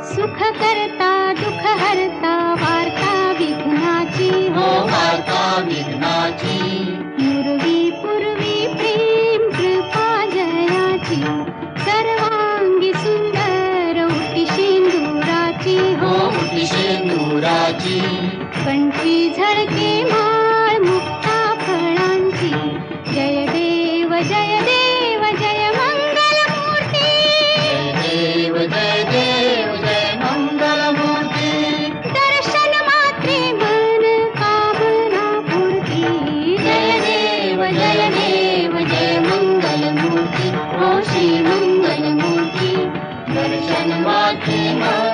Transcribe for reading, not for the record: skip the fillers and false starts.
सुख करता दुःख हरता वार्ता विघ्नाची हो वार्ता विघ्नाची पूर्वी पूर्वी प्रेम कृपा जयाची सर्वांगी सुंदर उटी शेंदुराची हो उटी शेंदुराची कंठी झळके माळ मुक्ता फळांची जय देव जय देव जय मंगल मूर्ती जय देव जय मंगल मूर्ती दर्शन मात्रे मन कामना पूर्ती जय देव जय मंगल मूर्ती हो श्री मंगल मूर्ती दर्शन मात्रे मन